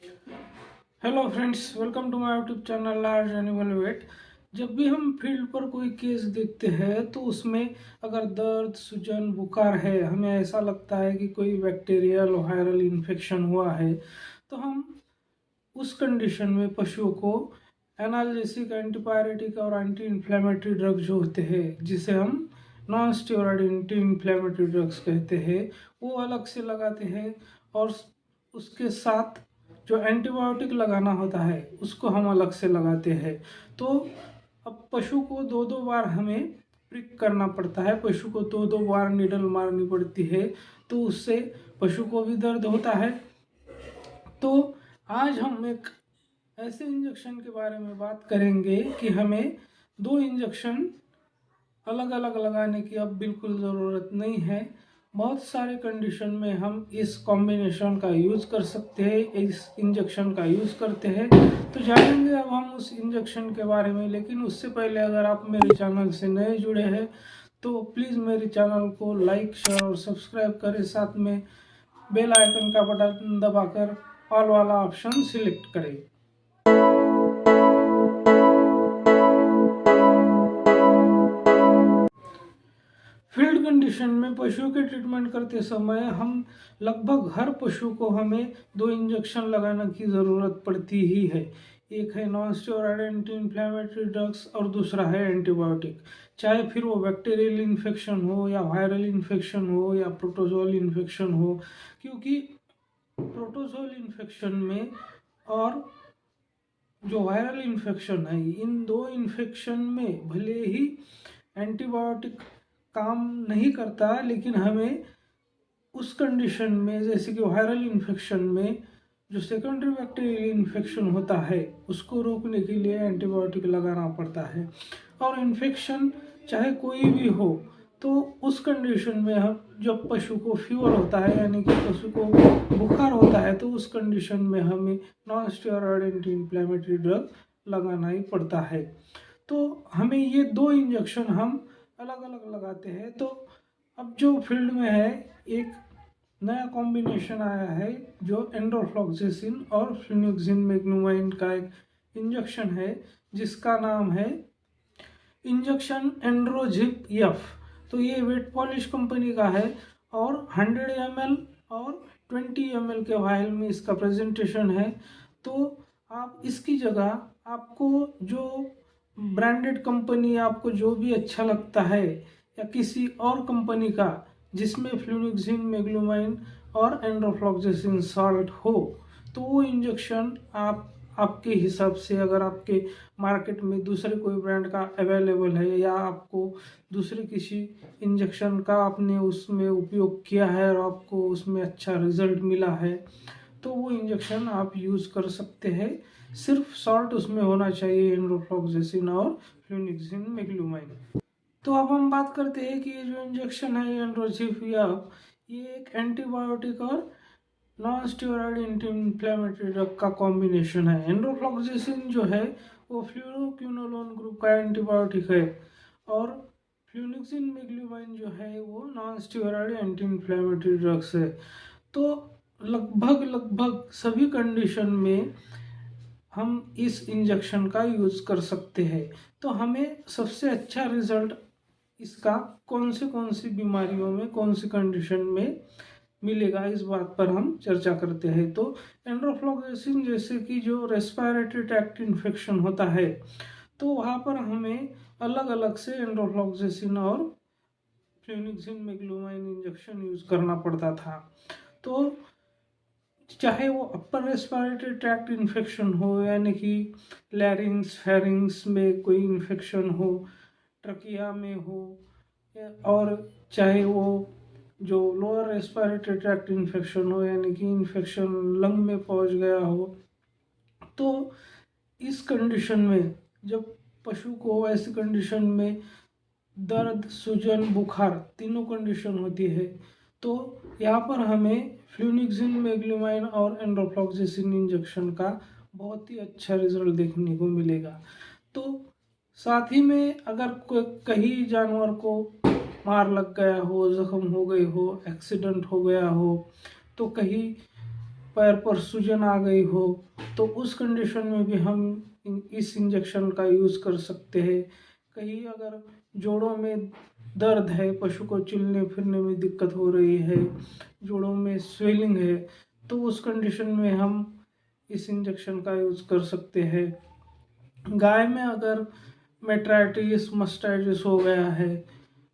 Hello friends, welcome to my YouTube channel large animal vet. जब भी हम field पर कोई केस देखते हैं तो उसमें अगर दर्द, सूजन, बुखार है, हमें ऐसा लगता है कि कोई बैक्टीरियल और वायरल इन्फेक्शन हुआ है, तो हम उस कंडीशन में पशुओं को एनाल्जेसिक, एंटीपायरेटिक और एंटी इन्फ्लेमेटरी ड्रग जो होते हैं, जिसे हम non steroid anti inflammatory drugs कहते हैं, वो अलग से लगाते हैं। और उसके साथ जो एंटीबायोटिक लगाना होता है उसको हम अलग से लगाते हैं। तो अब पशु को दो दो बार हमें प्रिक करना पड़ता है, पशु को दो दो बार निडल मारनी पड़ती है, तो उससे पशु को भी दर्द होता है। तो आज हम एक ऐसे इंजेक्शन के बारे में बात करेंगे कि हमें दो इंजेक्शन अलग अलग लगाने की अब बिल्कुल ज़रूरत नहीं है। बहुत सारे कंडीशन में हम इस कॉम्बिनेशन का यूज़ कर सकते हैं, इस इंजेक्शन का यूज़ करते हैं। तो जानेंगे अब हम उस इंजेक्शन के बारे में। लेकिन उससे पहले अगर आप मेरे चैनल से नए जुड़े हैं तो प्लीज़ मेरे चैनल को लाइक, शेयर और सब्सक्राइब करें। साथ में बेल आइकन का बटन दबाकर ऑल वाला ऑप्शन सिलेक्ट करें। फील्ड कंडीशन में पशुओं के ट्रीटमेंट करते समय हम लगभग हर पशु को हमें दो इंजेक्शन लगाने की ज़रूरत पड़ती ही है। एक है non steroid anti inflammatory drugs और दूसरा है एंटीबायोटिक। चाहे फिर वो बैक्टीरियल इन्फेक्शन हो या वायरल इन्फेक्शन हो या प्रोटोजोल इन्फेक्शन हो, क्योंकि प्रोटोजोल इन्फेक्शन में और जो वायरल इन्फेक्शन है, इन दो इन्फेक्शन में भले ही एंटीबायोटिक काम नहीं करता, लेकिन हमें उस कंडीशन में, जैसे कि वायरल इन्फेक्शन में जो सेकेंडरी बैक्टीरियल इन्फेक्शन होता है, उसको रोकने के लिए एंटीबायोटिक लगाना पड़ता है। और इन्फेक्शन चाहे कोई भी हो, तो उस कंडीशन में हम, जब पशु को फीवर होता है यानी कि पशु को बुखार होता है, तो उस कंडीशन में हमें non steroid anti inflammatory drug लगाना ही पड़ता है। तो हमें ये दो इंजेक्शन हम अलग अलग लगाते हैं। तो अब जो फील्ड में है, एक नया कॉम्बिनेशन आया है जो एंड्रोफ्लॉक्सासिन और फ्लुनोक्सिन मैग्नोमाइन का एक इंजेक्शन है, जिसका नाम है इंजेक्शन एंड्रोजिप एफ। तो ये वेट पॉलिश कंपनी का है और 100 ml और 20 ml के वायल में इसका प्रेजेंटेशन है। तो आप इसकी जगह, आपको जो ब्रांडेड कंपनी, आपको जो भी अच्छा लगता है, या किसी और कंपनी का जिसमें फ्लुनोक्सिन, मैग्नोमाइन और एंड्रोफ्लॉक्सासिन साल्ट हो, तो वो इंजेक्शन आप आपके हिसाब से, अगर आपके मार्केट में दूसरे कोई ब्रांड का अवेलेबल है या आपको दूसरे किसी इंजेक्शन का आपने उसमें उपयोग किया है और आपको उसमें अच्छा रिजल्ट मिला है, तो वो इंजेक्शन आप यूज़ कर सकते हैं। सिर्फ सॉल्ट उसमें होना चाहिए, एंड्रोफ्लॉक्सासिन और फ्लुनोक्सिन मैग्नोमाइन। तो अब हम बात करते हैं कि ये जो इंजेक्शन है एंड्रोजिफिया, ये एक एंटीबायोटिक और non steroid anti inflammatory drug का कॉम्बिनेशन है। एंड्रोफ्लॉक्सासिन जो है वो फ्लूरोक्विनोलोन ग्रुप का एंटीबायोटिक है, और फ्लुनोक्सिन मैग्नोमाइन जो है वो non steroid anti inflammatory drugs है। तो लगभग लगभग सभी कंडीशन में हम इस इंजेक्शन का यूज़ कर सकते हैं। तो हमें सबसे अच्छा रिजल्ट इसका कौन सी बीमारियों में, कौन सी कंडीशन में मिलेगा, इस बात पर हम चर्चा करते हैं। तो एंड्रोफ्लॉक्सासिन, जैसे कि जो रेस्पिरेटरी ट्रैक्ट इन्फेक्शन होता है, तो वहाँ पर हमें अलग अलग से एंड्रोफ्लॉक्सासिन और फ्लुनोक्सिन मैग्नोमाइन इंजेक्शन यूज़ करना पड़ता था। तो चाहे वो अपर रेस्पिरेटरी ट्रैक्ट इन्फेक्शन हो, यानी कि लैरिंग्स, फेरिंग्स में कोई इन्फेक्शन हो, ट्रकिया में हो, और चाहे वो जो लोअर रेस्पिरेटरी ट्रैक्ट इन्फेक्शन हो, यानी कि इन्फेक्शन लंग में पहुंच गया हो, तो इस कंडीशन में जब पशु को ऐसी कंडीशन में दर्द, सूजन, बुखार तीनों कंडीशन होती है, तो यहाँ पर हमें फ्लुनोक्सिन मैग्नोमाइन और एंड्रोफ्लॉक्सासिन इंजेक्शन का बहुत ही अच्छा रिजल्ट देखने को मिलेगा। तो साथ ही में अगर कहीं जानवर को मार लग गया हो, जख्म हो गई हो, एक्सीडेंट हो गया हो, तो कहीं पैर पर सूजन आ गई हो तो उस कंडीशन में भी हम इस इंजेक्शन का यूज़ कर सकते हैं। कहीं अगर जोड़ों में दर्द है, पशु को चलने फिरने में दिक्कत हो रही है, जोड़ों में स्वेलिंग है, तो उस कंडीशन में हम इस इंजेक्शन का यूज़ कर सकते हैं। गाय में अगर मेट्राइटिस मस्टाइटिस हो गया है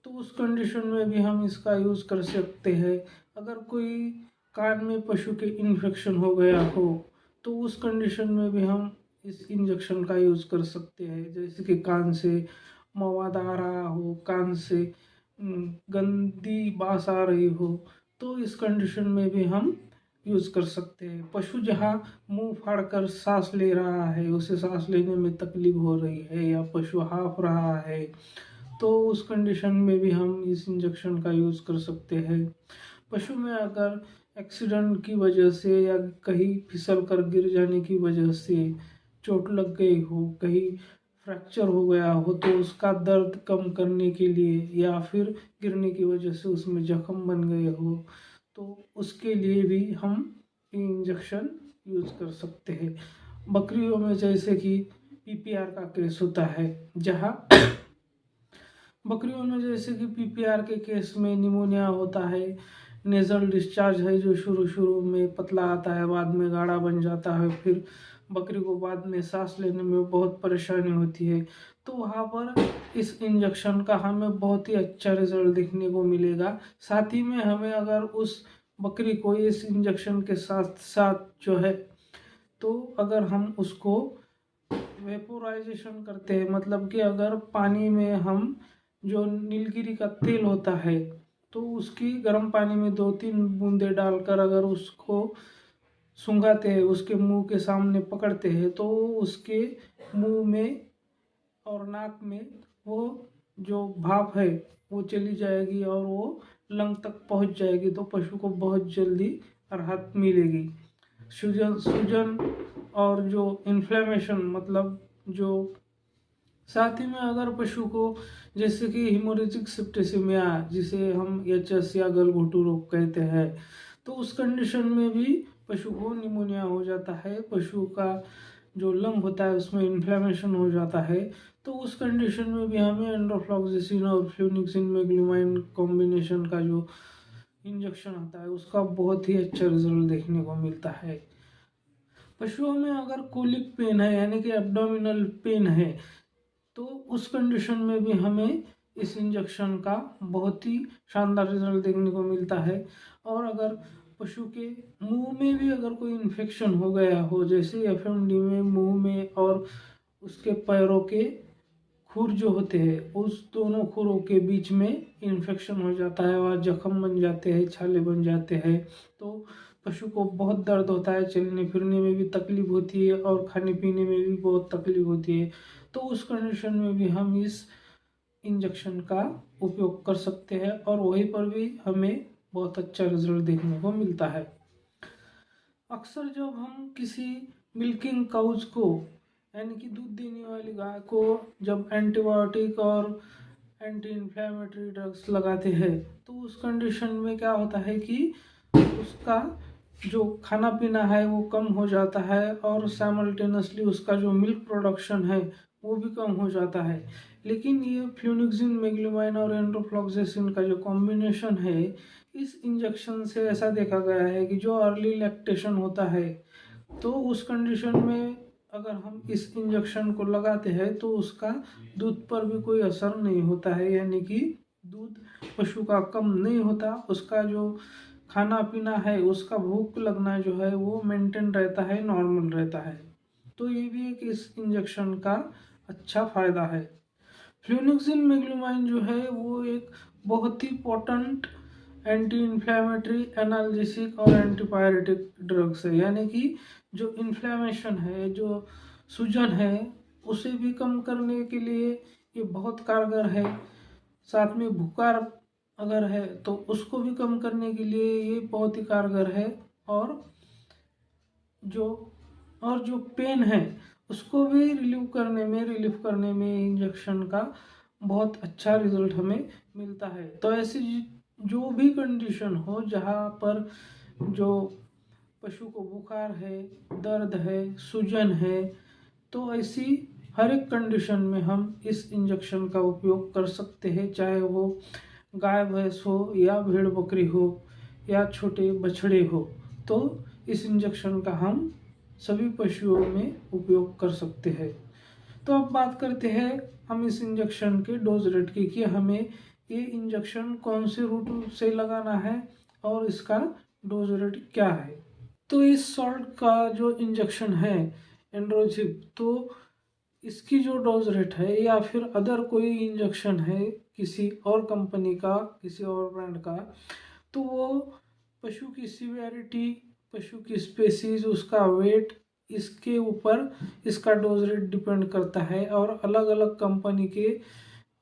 तो उस कंडीशन में भी हम इसका यूज़ कर सकते हैं। अगर कोई कान में पशु के इन्फेक्शन हो गया हो तो उस कंडीशन में भी हम इस इंजेक्शन का यूज़ कर सकते हैं। जैसे कि कान से मवाद आ रहा हो, कान से गंदी बास आ रही हो, तो इस कंडीशन में भी हम यूज़ कर सकते हैं। पशु जहाँ मुंह फाड़कर सांस ले रहा है, उसे सांस लेने में तकलीफ हो रही है, या पशु हाँफ रहा है, तो उस कंडीशन में भी हम इस इंजेक्शन का यूज़ कर सकते हैं। पशु में अगर एक्सीडेंट की वजह से या कहीं फिसल कर गिर जाने की वजह से चोट लग गई हो, कहीं फ्रैक्चर हो गया हो, तो उसका दर्द कम करने के लिए, या फिर गिरने की वजह से उसमें जख्म बन गए हो, तो उसके लिए भी हम इंजेक्शन यूज़ कर सकते हैं। बकरियों में जैसे कि पीपीआर का केस होता है, जहाँ बकरियों में जैसे कि पीपीआर के केस में निमोनिया होता है, नेज़ल डिस्चार्ज है जो शुरू में पतला आता है, बाद में गाढ़ा बन जाता है, फिर बकरी को बाद में सांस लेने में बहुत परेशानी होती है, तो वहाँ पर इस इंजेक्शन का हमें बहुत ही अच्छा रिजल्ट देखने को मिलेगा। साथ ही में हमें अगर उस बकरी को इस इंजेक्शन के साथ साथ जो है, तो अगर हम उसको वेपोराइजेशन करते हैं, मतलब कि अगर पानी में हम जो नीलगिरी का तेल होता है तो उसकी गर्म पानी में 2-3 बूंदे डालकर अगर उसको सुंघाते हैं, उसके मुंह के सामने पकड़ते हैं, तो उसके मुंह में और नाक में वो जो भाप है वो चली जाएगी और वो लंग तक पहुंच जाएगी, तो पशु को बहुत जल्दी राहत मिलेगी। सूजन और जो इन्फ्लेमेशन, मतलब जो साथ ही में अगर पशु को जैसे कि हिमोरेजिक सिप्टिसिमिया, जिसे हम एचएस या गलघोटू रोग कहते हैं, तो उस कंडीशन में भी पशु को निमोनिया हो जाता है, पशु का जो लंग होता है उसमें इन्फ्लेमेशन हो जाता है, तो उस कंडीशन में भी हमें एंडोफ्लॉक्सासिन और फ्लूनिक्सिन मेग्लूमाइन कॉम्बिनेशन का जो इंजेक्शन आता है उसका बहुत ही अच्छा रिजल्ट देखने को मिलता है। पशुओं में अगर कोलिक पेन है, यानी कि एब्डोमिनल पेन है, तो उस कंडीशन में भी हमें इस इंजेक्शन का बहुत ही शानदार रिजल्ट देखने को मिलता है। और अगर पशु के मुंह में भी अगर कोई इन्फेक्शन हो गया हो, जैसे एफएमडी में मुंह में और उसके पैरों के खुर जो होते हैं, उस दोनों खुरों के बीच में इन्फेक्शन हो जाता है और जख्म बन जाते हैं, छाले बन जाते हैं, तो पशु को बहुत दर्द होता है, चलने फिरने में भी तकलीफ होती है और खाने पीने में भी बहुत तकलीफ होती है, तो उस कंडीशन में भी हम इस इंजेक्शन का उपयोग कर सकते हैं और वहीं पर भी हमें बहुत अच्छा रिजल्ट देखने को मिलता है। अक्सर जब हम किसी मिल्किंग काउज को, यानी कि दूध देने वाली गाय को, जब एंटीबायोटिक और एंटी इन्फ्लेमेटरी ड्रग्स लगाते हैं, तो उस कंडीशन में क्या होता है कि उसका जो खाना पीना है वो कम हो जाता है और साइमल्टेनियसली उसका जो मिल्क प्रोडक्शन है वो भी कम हो जाता है। लेकिन ये फ्लूनिक्सिन मेग्लूमाइन और एंड्रोफ्लॉक्सासिन का जो कॉम्बिनेशन है, इस इंजेक्शन से ऐसा देखा गया है कि जो अर्ली लैक्टेशन होता है, तो उस कंडीशन में अगर हम इस इंजेक्शन को लगाते हैं तो उसका दूध पर भी कोई असर नहीं होता है, यानी कि दूध पशु का कम नहीं होता, उसका जो खाना पीना है, उसका भूख लगना जो है वो मेंटेन रहता है, नॉर्मल रहता है। तो ये भी एक इस इंजेक्शन का अच्छा फ़ायदा है। फ्लूनिक्सिन मेग्लूमाइन जो है वो एक बहुत ही पोटेंट एंटी इन्फ्लेमेटरी, एनाल्जेसिक और एंटीपायरेटिक ड्रग्स है, यानी कि जो इन्फ्लेमेशन है, जो सूजन है, उसे भी कम करने के लिए ये बहुत कारगर है। साथ में बुखार अगर है तो उसको भी कम करने के लिए ये बहुत ही कारगर है, और जो पेन है उसको भी रिलीफ करने में इंजेक्शन का बहुत अच्छा रिजल्ट हमें मिलता है। तो ऐसी जो भी कंडीशन हो जहाँ पर जो पशु को बुखार है, दर्द है, सूजन है, तो ऐसी हर एक कंडीशन में हम इस इंजेक्शन का उपयोग कर सकते हैं, चाहे वो गाय भैंस हो या भेड़ बकरी हो या छोटे बछड़े हो। तो इस इंजेक्शन का हम सभी पशुओं में उपयोग कर सकते हैं। तो अब बात करते हैं हम इस इंजेक्शन के डोज रेट की, कि हमें ये इंजेक्शन कौन से रूट से लगाना है और इसका डोज रेट क्या है। तो इस सॉल्ट का जो इंजेक्शन है एंड्रोजिप, तो इसकी जो डोज रेट है या फिर अदर कोई इंजेक्शन है किसी और कंपनी का, किसी और ब्रांड का, तो वो पशु की सीवियरिटी, पशु की स्पेसीज, उसका वेट, इसके ऊपर इसका डोज रेट डिपेंड करता है। और अलग अलग कंपनी के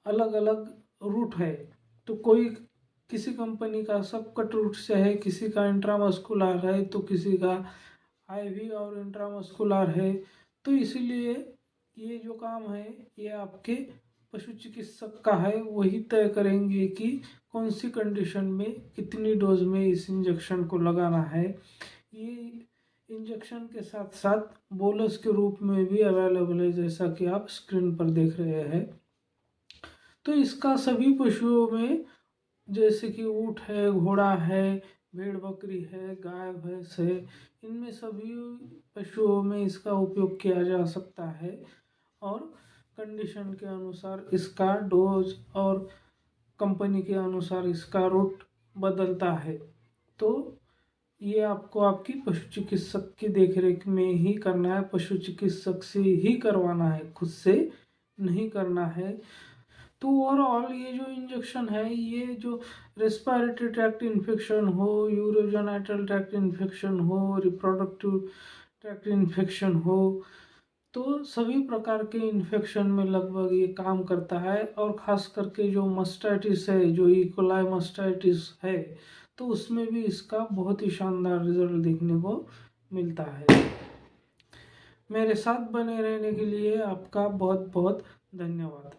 अलग अलग रूट है। तो कोई किसी कंपनी का सब कट रूट से है, किसी का इंट्रामस्कुलर है, तो किसी का आईवी और इंट्रामस्कुलर है। तो इसीलिए ये जो काम है ये आपके पशु चिकित्सक का है, वही तय करेंगे कि कौन सी कंडीशन में कितनी डोज में इस इंजेक्शन को लगाना है। ये इंजेक्शन के साथ साथ बोलस के रूप में भी अवेलेबल है, जैसा कि आप स्क्रीन पर देख रहे हैं। तो इसका सभी पशुओं में, जैसे कि ऊँट है, घोड़ा है, भेड़ बकरी है, गाय भैंस है, इनमें सभी पशुओं में इसका उपयोग किया जा सकता है। और कंडीशन के अनुसार इसका डोज और कंपनी के अनुसार इसका रूट बदलता है। तो ये आपको आपकी पशु चिकित्सक की देखरेख में ही करना है, पशु चिकित्सक से ही करवाना है, खुद से नहीं करना है। तो ओवरऑल ये जो इंजेक्शन है, ये जो रेस्पिरेटरी ट्रैक्ट इन्फेक्शन हो, यूरोजेनिटल ट्रैक्ट इन्फेक्शन हो, रिप्रोडक्टिव ट्रैक्ट इन्फेक्शन हो, तो सभी प्रकार के इन्फेक्शन में लगभग ये काम करता है। और ख़ास करके जो मास्टाइटिस है, जो इकोलाई मास्टाइटिस है, तो उसमें भी इसका बहुत ही शानदार रिजल्ट देखने को मिलता है। मेरे साथ बने रहने के लिए आपका बहुत बहुत धन्यवाद।